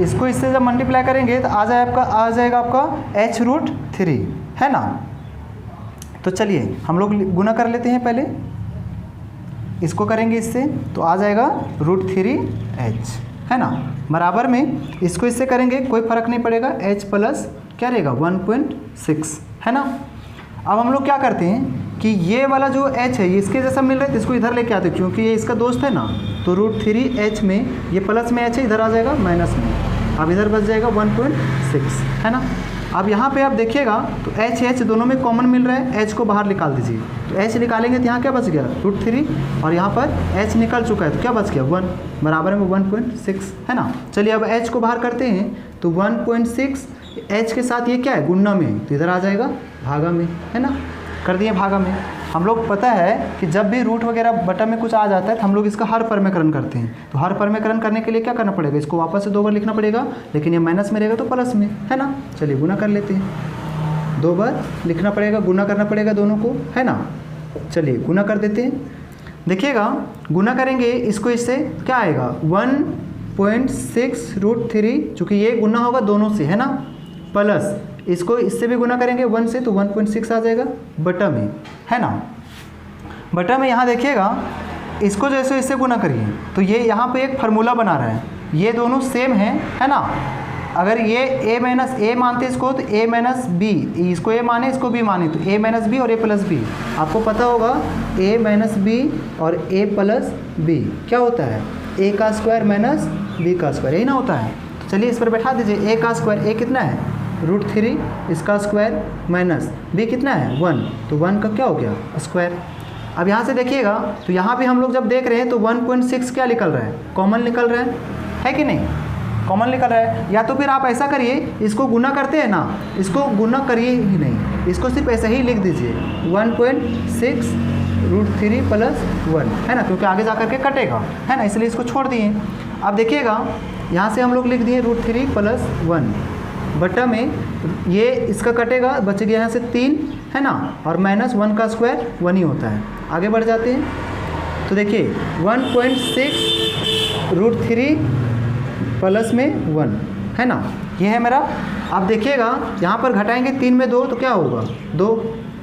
इसको इससे जब मल्टीप्लाई करेंगे तो आ जाएगा आपका H√3, है ना। तो चलिए हम लोग गुना कर लेते हैं पहले। इसको करेंगे इससे तो आ जाएगा √3h, है ना। बराबर में इसको इससे करेंगे कोई फ़र्क नहीं पड़ेगा, h प्लस क्या रहेगा 1.6, है ना। अब हम लोग क्या करते हैं कि ये वाला जो h है ये इसके जैसा मिल रहा है तो इसको इधर लेके आते हैं, क्योंकि ये इसका दोस्त है ना, तो √3h में ये प्लस में h है, इधर आ जाएगा माइनस में, अब इधर बच जाएगा 1.6, है ना। अब यहाँ पे आप देखिएगा तो h दोनों में कॉमन मिल रहा है, h को बाहर निकाल दीजिए, तो h निकालेंगे तो यहाँ क्या बच गया √3 और यहाँ पर h निकल चुका है तो क्या बच गया 1, बराबर में 1.6, है ना। चलिए अब h को बाहर करते हैं तो 1.6 h के साथ ये क्या है गुणा में, तो इधर आ जाएगा भागा में, है ना। कर दिए भागा में। हम लोग पता है कि जब भी रूट वगैरह बटा में कुछ आ जाता है तो हम लोग इसका हर परमेकरण करते हैं, तो हर परमेकरण करने के लिए क्या करना पड़ेगा, इसको वापस से 2 बार लिखना पड़ेगा, लेकिन ये माइनस में रहेगा तो प्लस में, है ना। चलिए गुना कर लेते हैं, 2 बार लिखना पड़ेगा, गुना करना पड़ेगा दोनों को, है ना। चलिए गुना कर देते हैं, देखिएगा गुना करेंगे इसको इससे क्या आएगा 1.6 √3, चूँकि ये गुना होगा दोनों से, है ना, प्लस इसको इससे भी गुना करेंगे 1 से तो 1.6 आ जाएगा बटा में, है ना। बटा में यहाँ देखिएगा इसको जैसे इससे गुना करिए तो ये यहाँ पे एक फार्मूला बना रहा है, ये दोनों सेम है ना। अगर ये a माइनस ए मानते इसको तो a माइनस बी, इसको a माने इसको b माने तो a माइनस बी और a प्लस बी। आपको पता होगा a माइनस बी और a प्लस बी क्या होता है, a का स्क्वायर माइनस b का स्क्वायर, यही ना होता है। तो चलिए इस पर बैठा दीजिए, a का स्क्वायर a कितना है √3, इसका स्क्वायर माइनस b कितना है 1, तो 1 का क्या हो गया स्क्वायर। अब यहाँ से देखिएगा तो यहाँ पे हम लोग जब देख रहे हैं तो 1.6 क्या निकल रहा है, कॉमन निकल रहा है कि नहीं, कॉमन निकल रहा है। या तो फिर आप ऐसा करिए, इसको गुना करते हैं ना, इसको गुना करिए ही नहीं, इसको सिर्फ ऐसे ही लिख दीजिए 1.6 √3 प्लस 1, है ना, क्योंकि आगे जा करके कटेगा, है ना, इसलिए इसको छोड़ दिए। अब देखिएगा यहाँ से हम लोग लिख दिए √3 प्लस 1 बटा में ये इसका कटेगा, बच गया यहाँ से 3, है ना, और माइनस 1 का स्क्वायर 1 ही होता है। आगे बढ़ जाते हैं तो देखिए 1.6 √3 प्लस में 1, है ना, ये है मेरा। आप देखिएगा यहाँ पर घटाएंगे 3 में 2 तो क्या होगा 2,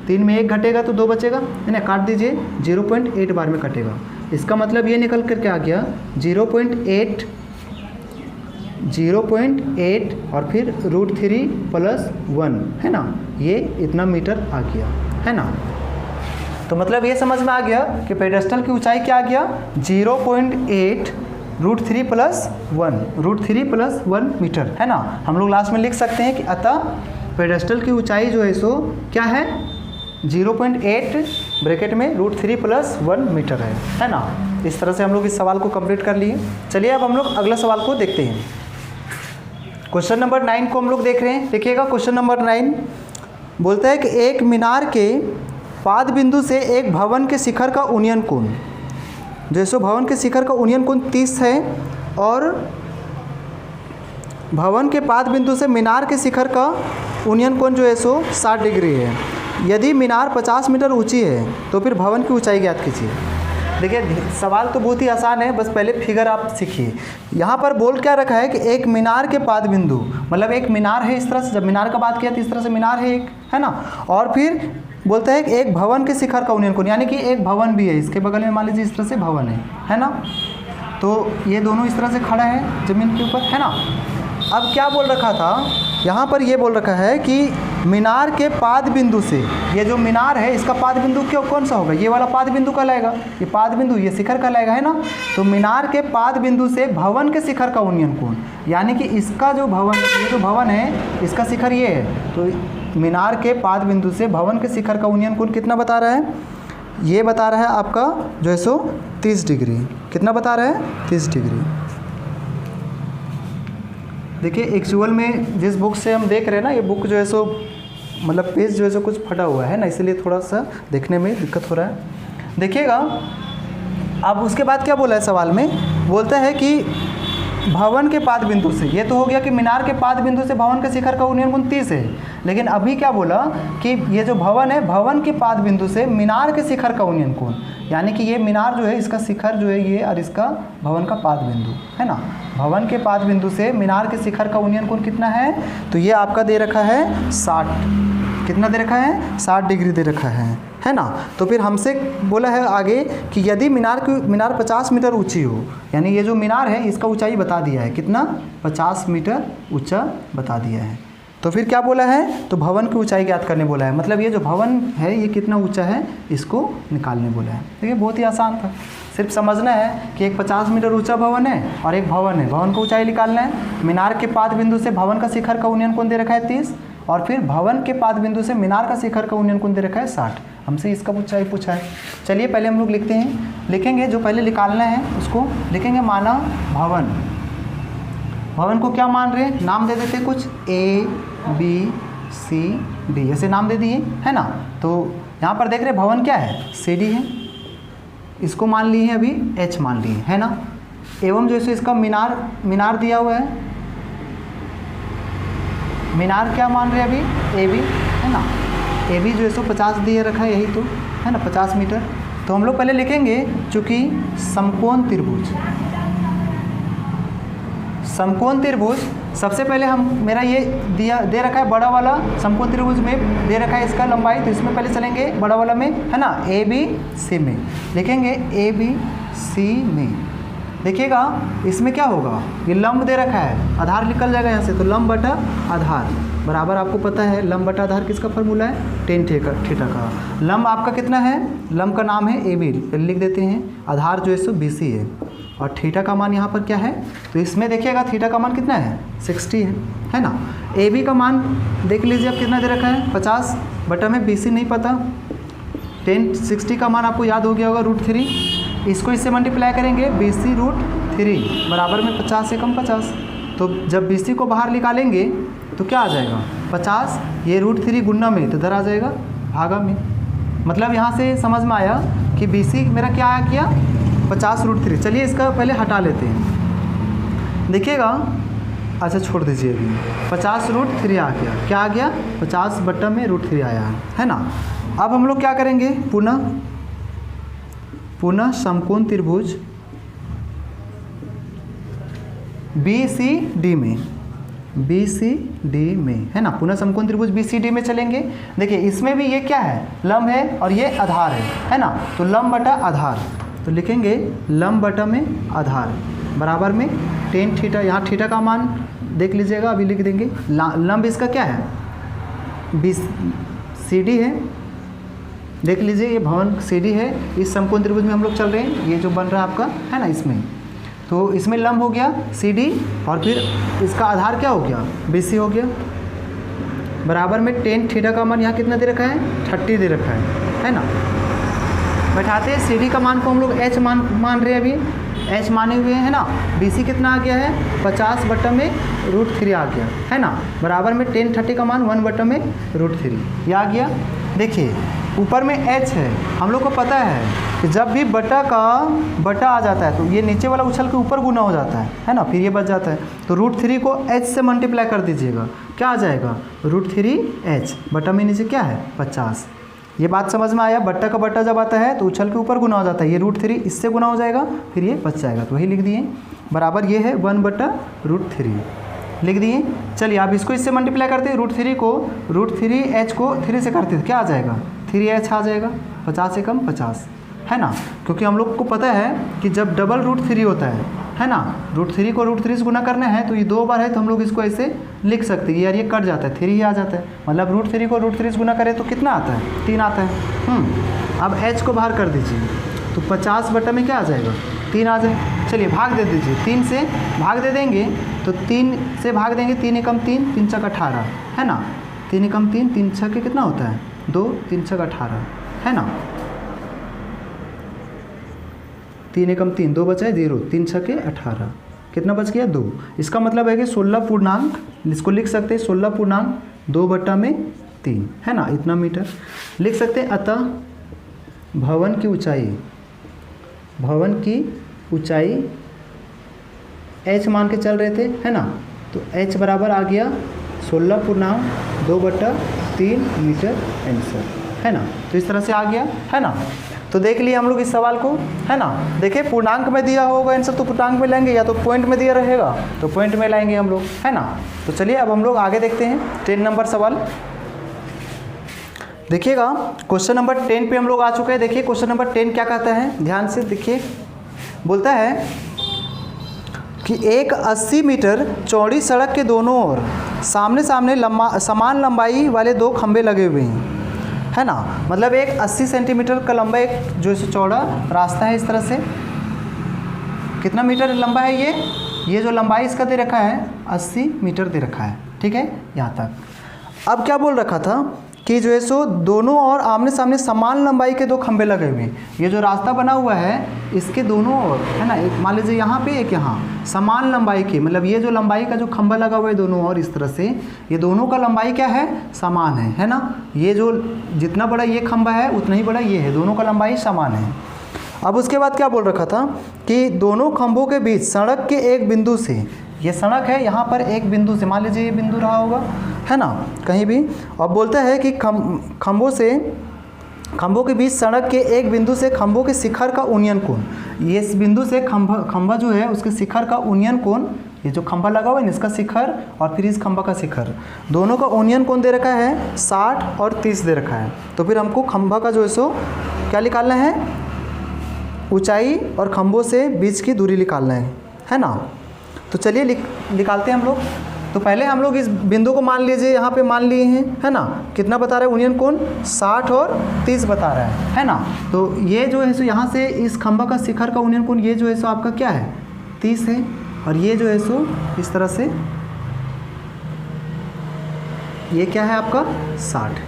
3 में 1 घटेगा तो 2 बचेगा, है ना, काट दीजिए 0.8 बार में कटेगा। इसका मतलब ये निकल कर क्या आ गया 0.8 और फिर √3 प्लस 1, है ना, ये इतना मीटर आ गया, है ना। तो मतलब ये समझ में आ गया कि पेडेस्टल की ऊंचाई क्या आ गया 0.8 √3 प्लस 1 मीटर, है ना। हम लोग लास्ट में लिख सकते हैं कि अतः पेडेस्टल की ऊंचाई जो है सो क्या है 0.8 ब्रैकेट में √3 प्लस 1 मीटर है ना। इस तरह से हम लोग इस सवाल को कंप्लीट कर लिए। चलिए अब हम लोग अगला सवाल को देखते हैं। क्वेश्चन नंबर 9 को हम लोग देख रहे हैं। देखिएगा क्वेश्चन नंबर 9 बोलता है कि एक मीनार के पाद बिंदु से एक भवन के शिखर का उन्नयन कोण, जैसे भवन के शिखर का उन्नयन कोण 30 है और भवन के पाद बिंदु से मीनार के शिखर का उन्नयन कोण जो है सो 60 डिग्री है। यदि मीनार 50 मीटर ऊंची है तो फिर भवन की ऊंचाई ज्ञात कीजिए। देखिए सवाल तो बहुत ही आसान है, बस पहले फिगर आप सीखिए। यहाँ पर बोल क्या रखा है कि एक मीनार के पाद बिंदु, मतलब एक मीनार है इस तरह से, जब मीनार का बात किया तो इस तरह से मीनार है एक, है ना, और फिर बोलता है कि एक भवन के शिखर का उन्नयन कोण, यानी कि एक भवन भी है इसके बगल में, मान लीजिए इस तरह से भवन है ना, तो ये दोनों इस तरह से खड़ा है ज़मीन के ऊपर, है ना। अब क्या बोल रखा था यहाँ पर, ये बोल रखा है कि मीनार के पाद बिंदु से, ये जो मीनार है इसका पाद बिंदु क्यों कौन सा होगा, ये वाला पाद बिंदु कहलाएगा, ये पाद बिंदु ये शिखर कहलाएगा, है ना। तो मीनार के पाद बिंदु से भवन के शिखर का उन्नयन कोण, यानी कि इसका जो भवन, ये जो भवन है इसका शिखर ये है, तो मीनार के पाद बिंदु से भवन के शिखर का उन्नयन कोण कितना बता रहा है, ये बता रहा है आपका जो है सो 30 डिग्री। कितना बता रहा है 30 डिग्री। देखिए एक्चुअल में जिस बुक से हम देख रहे हैं ना, ये बुक जो है सो मतलब पेज जो है सो कुछ फटा हुआ है ना, इसलिए थोड़ा सा देखने में दिक्कत हो रहा है। देखिएगा अब उसके बाद क्या बोला है सवाल में, बोलता है कि भवन के पाद बिंदु से, ये तो हो गया कि मीनार के पाद बिंदु से भवन के शिखर का उन्नयन कोण 30 है, लेकिन अभी क्या बोला कि ये जो भवन है, भवन के पाद बिंदु से मीनार के शिखर का उन्नयन कोण, यानी कि ये मीनार जो है इसका शिखर जो है ये, और इसका भवन का पाद बिंदु, है ना। भवन के पाद बिंदु से मीनार के शिखर का उन्नयन कोण कितना है, तो ये आपका दे रखा है 60, कितना दे रखा है, 60 डिग्री दे रखा है ना। तो फिर हमसे बोला है आगे कि यदि मीनार 50 मीटर ऊंची हो, यानी ये जो मीनार है इसका ऊंचाई बता दिया है, कितना 50 मीटर ऊंचा बता दिया है। तो फिर क्या बोला है, तो भवन की ऊंचाई ज्ञात करने बोला है, मतलब ये जो भवन है ये कितना ऊंचा है इसको निकालने बोला है। देखिए बहुत ही आसान था, सिर्फ समझना है कि एक 50 मीटर ऊंचा भवन है और एक भवन है, भवन की ऊंचाई निकालना है। मीनार के पाद बिंदु से भवन का शिखर का उन्नयन कोण दे रखा है 30, और फिर भवन के पाद बिंदु से मीनार का शिखर का उन्नयन कोण दे रखा है 60। हमसे इसका ऊंचाई पूछा है। चलिए पहले हम लोग लिखते हैं, लिखेंगे जो पहले निकालना है उसको लिखेंगे माना भवन। भवन को क्या मान रहे हैं, नाम दे देते हैं कुछ A B C D, ऐसे नाम दे दिए है ना। तो यहाँ पर देख रहे भवन क्या है, CD है, इसको मान लिए हैं अभी H मान लिए है ना। एवं जैसे इसका मीनार दिया हुआ है, मीनार क्या मान रहे हैं अभी AB है ना। AB जो 150 दिए रखा है यही तो है ना, 50 मीटर। तो हम लोग पहले लिखेंगे चूँकि समकोण त्रिभुज सबसे पहले हम मेरा ये दे रखा है बड़ा वाला समकोण त्रिभुज में दे रखा है इसका लंबाई, तो इसमें पहले चलेंगे बड़ा वाला में है ना, ABC में लिखेंगे ABC में। देखिएगा इसमें क्या होगा, ये लंब दे रखा है, आधार निकल जाएगा यहाँ से, तो लंब बटा आधार बराबर आपको पता है लंब बटा आधार किसका फॉर्मूला है, tan थीटा का। लंब आपका कितना है, लंब का नाम है AB, लिख देते हैं। आधार जो है सो BC है और थीटा का मान यहाँ पर क्या है, तो इसमें देखिएगा थीटा का मान कितना है 60 है ना। AB का मान देख लीजिए आप कितना दे रखा है 50 बटा में BC नहीं पता, 60 का मान आपको याद हो गया होगा √3, इसको इससे मल्टीप्लाई करेंगे BC √3 बराबर में 50 से कम 50। तो जब BC को बाहर निकालेंगे तो क्या आ जाएगा 50, ये √3 गुना में तो इधर आ जाएगा भागा में। मतलब यहाँ से समझ में आया कि BC मेरा क्या आ गया 50 √3। चलिए इसका पहले हटा लेते हैं, देखिएगा अच्छा छोड़ दीजिए अभी, 50 √3 आ गया, क्या आ गया 50 बट्टा में √3 आया है ना। अब हम लोग क्या करेंगे, पुनः समकोण त्रिभुज BCD में है ना, पुनः समकोण त्रिभुज BCD में चलेंगे। देखिए इसमें भी ये क्या है, लंब है और ये आधार है ना, तो लंब बटा आधार, तो लिखेंगे लंब बटा में आधार बराबर में tan थीटा, यहाँ थीटा का मान देख लीजिएगा अभी लिख देंगे। लंब इसका क्या है CD है, देख लीजिए ये भवन CD है, इस समकोण त्रिभुज में हम लोग चल रहे हैं, ये जो बन रहा है आपका है ना इसमें, तो इसमें लंब हो गया CD और फिर इसका आधार क्या हो गया BC हो गया बराबर में tan थीटा का मान यहाँ कितना दे रखा है 30 दे रखा है ना। बैठाते हैं CD का मान को हम लोग H मान रहे हैं अभी, H माने हुए हैं ना। BC कितना आ गया है 50 बट्टा में √3 आ गया है ना, बराबर में tan 30 का मान 1 बट्टा में √3 ये आ गया। देखिए ऊपर में H है, हम लोग को पता है कि जब भी बटा आ जाता है तो ये नीचे वाला उछल के ऊपर गुना हो जाता है ना, फिर ये बच जाता है। तो √3 को H से मल्टीप्लाई कर दीजिएगा, क्या आ जाएगा √3H बटा में नीचे क्या है 50। ये बात समझ में आया, बट्टा का बट्टा जब आता है तो उछल के ऊपर गुना हो जाता है, ये √3 इससे गुना हो जाएगा फिर ये बच जाएगा, तो वही लिख दिए बराबर ये है 1 बटा √3 लिख दिए। चलिए आप इसको इससे मल्टीप्लाई करते हैं, √3H को 3 से करते हैं क्या आ जाएगा 3H आ जाएगा, 50 से कम 50 है ना, क्योंकि हम लोग को पता है कि जब डबल √3 होता है ना, √3 को √3 से गुना करना है तो ये 2 बार है तो हम लोग इसको ऐसे लिख सकते हैं, यार ये कट जाता है 3 ही आ जाता है, मतलब √3 को √3 से गुना करें तो कितना आता है 3 आता है। अब H को बाहर कर दीजिए तो 50 बटा में क्या आ जाएगा 3 आ जाए। चलिए भाग दे दीजिए, 3 से भाग दे देंगे तो 3 से भाग देंगे, 3 एकम 3, 3 छक 18 है ना, 3 एकम 3, 3 छक के कितना होता है 2, 3 छक 18 है ना, 3 एकम 3, 2 बचा है 0, 3 छके 18, कितना बच गया 2। इसका मतलब है कि 16 पूर्णांक, इसको लिख सकते हैं 16 पूर्णांक 2 बट्टा में 3 है ना, इतना मीटर लिख सकते हैं। अतः भवन की ऊंचाई H मान के चल रहे थे है ना, तो H बराबर आ गया 16 पूर्णांक 2 बट्टा 3 मीटर आंसर है ना। तो इस तरह से आ गया है ना। तो देख लिए हम लोग इस सवाल को है ना। देखिए पूर्णांक में दिया होगा आंसर तो पूर्णांक में लेंगे, या तो पॉइंट में दिया रहेगा तो पॉइंट में लाएंगे हम लोग है ना। तो चलिए अब हम लोग आगे देखते हैं 10 नंबर सवाल। देखिएगा क्वेश्चन नंबर 10 पे हम लोग आ चुके हैं। देखिए क्वेश्चन नंबर 10 क्या कहता है, ध्यान से देखिए। बोलता है कि एक 80 मीटर चौड़ी सड़क के दोनों ओर सामने सामने समान लंबाई वाले दो खंभे लगे हुए हैं, है ना। मतलब एक 80 सेंटीमीटर का लंबा एक जो है चौड़ा रास्ता है, इस तरह से। कितना मीटर लंबा है ये जो लंबाई इसका दे रखा है 80 मीटर दे रखा है, ठीक है, यहाँ तक। अब क्या बोल रखा था कि जो है सो दोनों और आमने सामने समान लंबाई के दो खंभे लगे हुए हैं। ये जो रास्ता बना हुआ है इसके दोनों ओर, है ना, एक मान लीजिए यहाँ पे एक यहाँ, समान लंबाई के, मतलब ये जो लंबाई का जो खंभा लगा हुआ है दोनों ओर इस तरह से, ये दोनों का लंबाई क्या है, समान है ना। ये जो जितना बड़ा ये खंभा है उतना ही बड़ा ये है, दोनों का लंबाई समान है। अब उसके बाद क्या बोल रखा था कि दोनों खंभों के बीच सड़क के एक बिंदु से, ये सड़क है यहाँ पर एक बिंदु से, मान लीजिए ये बिंदु रहा होगा, है ना, कहीं भी। और बोलता है कि खंभों के बीच सड़क के एक बिंदु से खंभों के शिखर का उन्नयन कोण, ये इस बिंदु से खंभा जो है उसके शिखर का उन्नयन कोण, ये जो खंभा लगा हुआ है इसका शिखर और फिर इस खंभा का शिखर, दोनों का उन्नयन कोण दे रखा है 60 और 30 दे रखा है। तो फिर हमको खंभा का जो है सो क्या निकालना है, ऊंचाई और खंभों से बीच की दूरी निकालना है ना। तो चलिए निकालते हैं हम लोग। तो पहले हम लोग इस बिंदु को मान लीजिए, यहाँ पे मान लिए हैं, है ना। कितना बता रहा है उन्नयन कोण, 60 और 30 बता रहा है ना। तो ये जो है सो यहाँ से इस खंभा का शिखर का उन्नयन कोण ये जो है सो आपका क्या है 30 है, और ये जो है सो इस तरह से ये क्या है आपका 60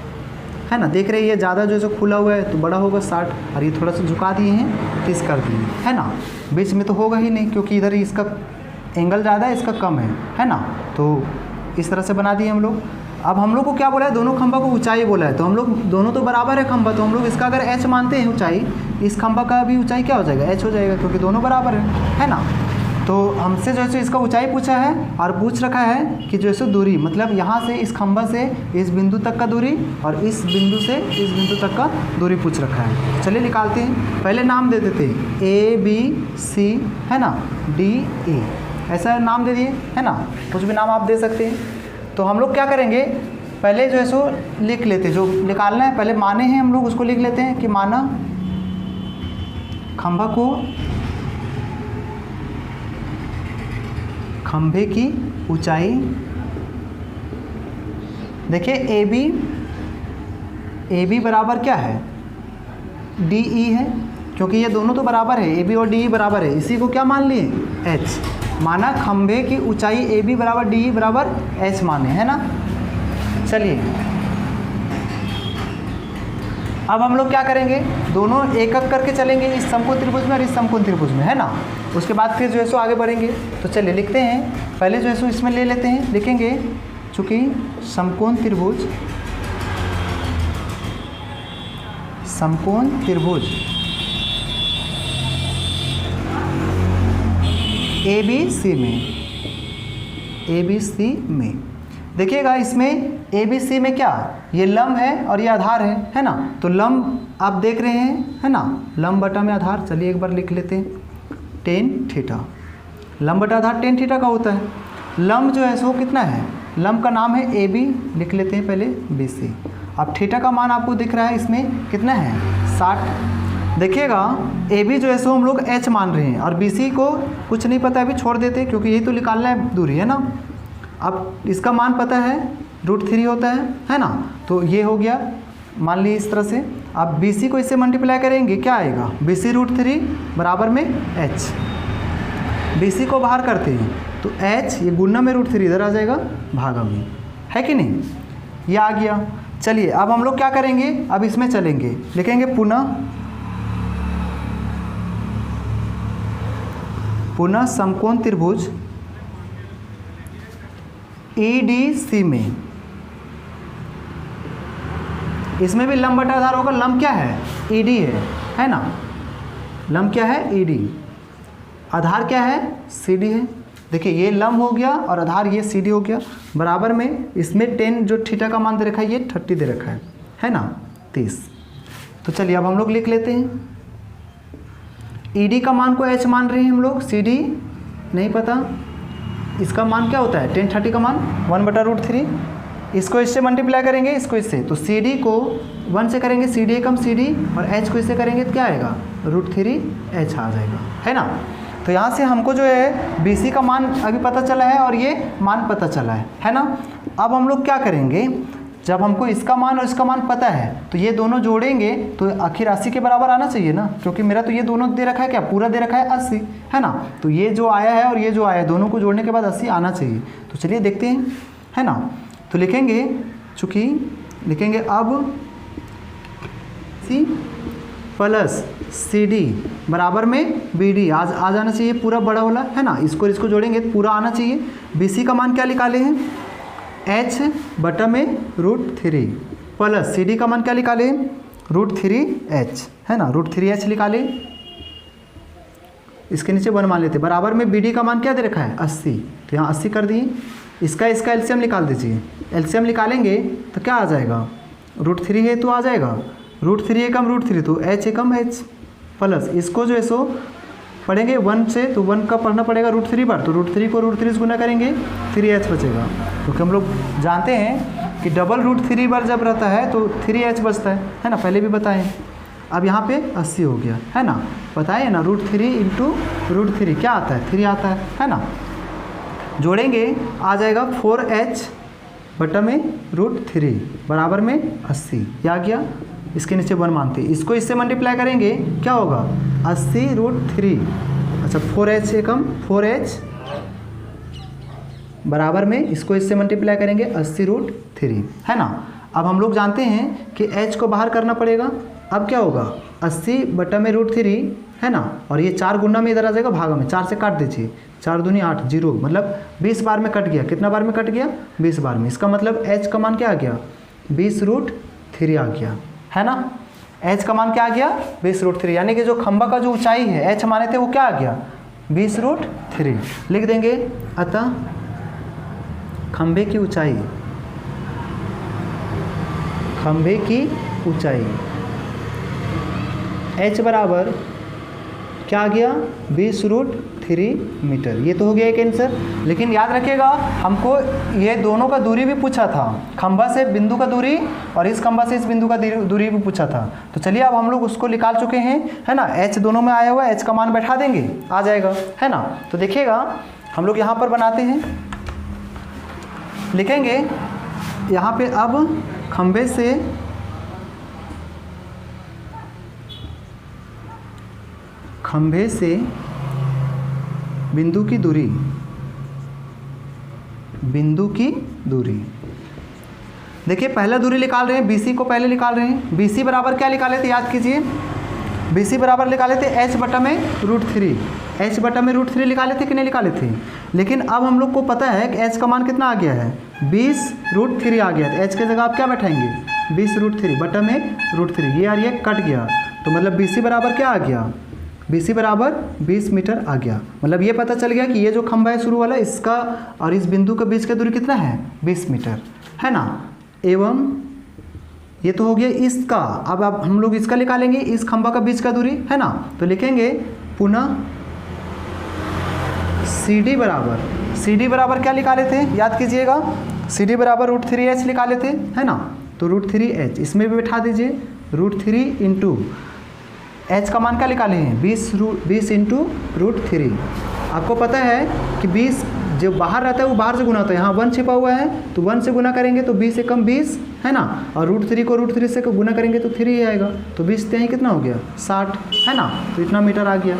है ना। देख रहे हैं ये ज़्यादा जो है सो खुला हुआ है तो बड़ा होगा 60, और ये थोड़ा सा झुका दिए हैं 30 कर दिए, है ना। बीच में तो होगा ही नहीं क्योंकि इधर इसका एंगल ज़्यादा है, इसका कम है ना। तो इस तरह से बना दिए हम लोग। अब हम लोग को क्या बोला है, दोनों खंभा को ऊंचाई बोला है, तो हम लोग दोनों तो बराबर है खंभा, तो हम लोग इसका अगर h मानते हैं ऊंचाई, इस खंभा का भी ऊंचाई क्या हो जाएगा h हो जाएगा, क्योंकि दोनों बराबर है ना। तो हमसे जो है इसका ऊंचाई पूछा है और पूछ रखा है कि जो है दूरी, मतलब यहाँ से इस खंभा से इस बिंदु तक का दूरी और इस बिंदु से इस बिंदु तक का दूरी पूछ रखा है। चलिए निकालते हैं। पहले नाम दे देते हैं ABC, है ना, DE, ऐसा नाम दे दिए, है ना, कुछ भी नाम आप दे सकते हैं। तो हम लोग क्या करेंगे, पहले जो है सो लिख लेते हैं, जो निकालना है पहले माने हैं हम लोग उसको लिख लेते हैं कि माना खंभे की ऊंचाई। देखिए AB बराबर क्या है DE है, क्योंकि ये दोनों तो बराबर है, AB और DE बराबर है, इसी को क्या मान लिए H। माना खंभे की ऊंचाई AB बराबर DE बराबर H माने, है ना। चलिए अब हम लोग क्या करेंगे, दोनों एक एक करके चलेंगे, इस समकोण त्रिभुज में और इस समकोण त्रिभुज में, है ना। उसके बाद फिर जो है सो आगे बढ़ेंगे। तो चलिए लिखते हैं, पहले जो है सो इसमें ले लेते हैं, लिखेंगे चूँकि समकोण त्रिभुज ABC में देखिएगा, इसमें ABC में क्या, ये लंब है और ये आधार है ना। तो लंब आप देख रहे हैं, है ना, लंब बटा में आधार। चलिए एक बार लिख लेते हैं, tan थीटा, लंब बटा आधार tan थीटा का होता है। लंब जो है सो कितना है, लंब का नाम है AB, लिख लेते हैं पहले BC। अब थीटा का मान आपको दिख रहा है इसमें कितना है 60। देखिएगा AB जो है सो हम लोग H मान रहे हैं और BC को कुछ नहीं पता, अभी छोड़ देते क्योंकि यही तो निकालना है दूरी, है ना। अब इसका मान पता है √3 होता है ना। तो ये हो गया, मान ली इस तरह से। अब BC को इससे मल्टीप्लाई करेंगे, क्या आएगा BC √3 बराबर में H। BC को बाहर करते हैं तो H, ये गुना में √3 इधर आ जाएगा भागा में, है कि नहीं, ये आ गया। चलिए अब हम लोग क्या करेंगे, अब इसमें चलेंगे, लिखेंगे पुनः समकोण त्रिभुज EDC में, इसमें भी लंब बटा आधार होगा। लंब क्या है ED है ना, लंब क्या है ED, आधार क्या है CD है। देखिए ये लंब हो गया और आधार ये CD हो गया, बराबर में इसमें 10 जो थीटा का मान दे रखा है ये 30 दे रखा है ना 30। तो चलिए अब हम लोग लिख लेते हैं, ED का मान को H मान रहे हैं हम लोग, CD नहीं पता, इसका मान क्या होता है tan 30 का मान 1/√3, इसको इससे मल्टीप्लाई करेंगे, इसको इससे, तो सी डी को 1 से करेंगे, सी डी एकम सी डी, और एच को इससे करेंगे तो क्या आएगा, √3h आ जाएगा, है ना। तो यहाँ से हमको जो है बी सी का मान अभी पता चला है और ये मान पता चला है ना। अब हम लोग क्या करेंगे, जब हमको इसका मान और इसका मान पता है तो ये दोनों जोड़ेंगे तो आखिर 80 के बराबर आना चाहिए ना, क्योंकि मेरा तो ये दोनों दे रखा है, क्या पूरा दे रखा है 80, है ना। तो ये जो आया है और ये जो आया है दोनों को जोड़ने के बाद 80 आना चाहिए। तो चलिए देखते हैं, है ना। तो लिखेंगे, चूँकि लिखेंगे अब सी प्लस सी डी बराबर में बी डी आ जाना चाहिए पूरा बड़ा वाला, है ना। इसको जोड़ेंगे तो पूरा आना चाहिए। बी सी का मान क्या निकाले हैं, h बटा में √3 प्लस सी डी का मान क्या निकाले, √3h, है ना, √3h निकाले। इसके नीचे 1 मान लेते, बराबर में बी डी का मान क्या दे रखा है 80, तो यहाँ 80 कर दिए। इसका एलसीएम निकाल दीजिए, एलसीएम निकालेंगे तो क्या आ जाएगा, √3 है तो आ जाएगा √3 एकम √3 तो h एकम h, प्लस इसको जो है सो पढ़ेंगे 1 से, तो 1 का पढ़ना पड़ेगा √3 बार, तो √3 को √3 से गुना करेंगे 3h बचेगा, क्योंकि हम लोग जानते हैं कि डबल √3 बार जब रहता है तो 3h बचता है ना, पहले भी बताएं। अब यहाँ पे 80 हो गया, है ना, बताए ना, √3 इंटू √3 क्या आता है, 3 आता है ना। जोड़ेंगे आ जाएगा 4h बटा में √3 बराबर में 80, ये आ गया। इसके नीचे 1 मानते, इसको इससे मल्टीप्लाई करेंगे क्या होगा 80 √3, अच्छा 4h एकम 4h बराबर में इसको इससे मल्टीप्लाई करेंगे 80 √3, है ना। अब हम लोग जानते हैं कि h को बाहर करना पड़ेगा। अब क्या होगा 80 बटा में √3, है ना, और ये 4 गुना में इधर आ जाएगा भागा में, 4 से काट दीजिए, 4 दूनी 8, 0, मतलब 20 बार में कट गया। कितना बार में कट गया, 20 बार में। इसका मतलब h का मान क्या आ गया 20 √3 आ गया, है ना। h का मान क्या आ गया 20 √3, यानी कि जो खंभा का जो ऊंचाई है h माने थे वो क्या आ गया 20 √3। लिख देंगे, अतः खंभे की ऊंचाई, खंभे की ऊंचाई h बराबर क्या आ गया 20 √3 मीटर। ये तो हो गया एक आंसर। लेकिन याद रखिएगा हमको ये दोनों का दूरी भी पूछा था, खंभा से बिंदु का दूरी और इस खंभा से इस बिंदु का दूरी भी पूछा था। तो चलिए अब हम लोग उसको निकाल चुके हैं, है ना। h दोनों में आया हुआ है, h का मान बैठा देंगे आ जाएगा, है ना। तो देखिएगा हम लोग यहाँ पर बनाते हैं, लिखेंगे यहाँ पे अब खंभे से बिंदु की दूरी, बिंदु की दूरी। देखिए पहला दूरी निकाल रहे हैं, BC को पहले निकाल रहे हैं। BC बराबर क्या निकाले थे, याद कीजिए, BC बराबर निकाले थे h बटा में √3, h बटा में √3 निकाले थे कि नहीं निकाले थे। लेकिन अब हम लोग को पता है कि h का मान कितना आ गया है 20 √3 आ गया, तो h की जगह आप क्या बैठाएंगे 20 √3 बटा में √3, ये यार ये कट गया, तो मतलब BC बराबर क्या आ गया, BC बराबर 20 मीटर आ गया। मतलब ये पता चल गया कि ये जो खंभा है शुरू वाला, इसका और इस बिंदु के बीच का दूरी कितना है 20 मीटर, है ना। एवं ये तो हो गया इसका। अब हम लोग इसका निकालेंगे, इस खंभा का बीच का दूरी, है ना। तो लिखेंगे पुनः CD बराबर क्या निकाले थे, याद कीजिएगा, CD बराबर √3h निकाले थे, है ना। तो √3h इसमें भी बैठा दीजिए, √3 इंटू h का मान क्या निकाले हैं 20 इंटू √3। आपको पता है कि 20 जो बाहर रहता है वो बाहर से गुना होता है, यहाँ 1 छिपा हुआ है तो 1 से गुना करेंगे तो 20 एकम 20, है ना, और √3 को √3 से गुना करेंगे तो 3 ही आएगा, तो 20 से कितना हो गया 60, है ना। तो इतना मीटर आ गया।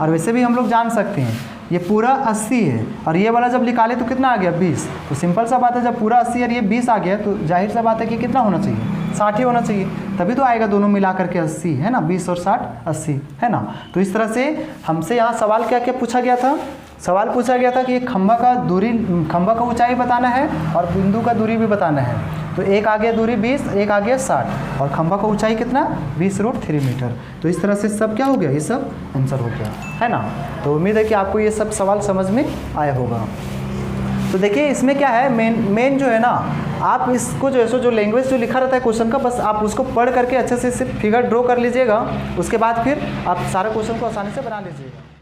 और वैसे भी हम लोग जान सकते हैं ये पूरा 80 है और ये वाला जब निकाले तो कितना आ गया 20, तो सिंपल सा बात है, जब पूरा 80 और ये 20 आ गया तो जाहिर सा बात है कि कितना होना चाहिए 60 ही होना चाहिए, तभी तो आएगा दोनों मिला करके 80, है ना, 20 और 60 80, है ना। तो इस तरह से हमसे यहाँ सवाल क्या क्या पूछा गया था, सवाल पूछा गया था कि खंभा का ऊंचाई बताना है और बिंदु का दूरी भी बताना है। तो एक आ गया दूरी 20, एक आ गया 60 और खंभा का ऊंचाई कितना 20 √3 मीटर। तो इस तरह से सब क्या हो गया, ये सब आंसर हो गया, है ना। तो उम्मीद है कि आपको ये सब सवाल समझ में आया होगा। तो देखिए इसमें क्या है, मेन जो है ना, आप इसको जो है सो जो लैंग्वेज जो लिखा रहता है क्वेश्चन का, बस आप उसको पढ़ करके अच्छे से सिर्फ फिगर ड्रॉ कर लीजिएगा, उसके बाद फिर आप सारे क्वेश्चन को आसानी से बना लीजिएगा।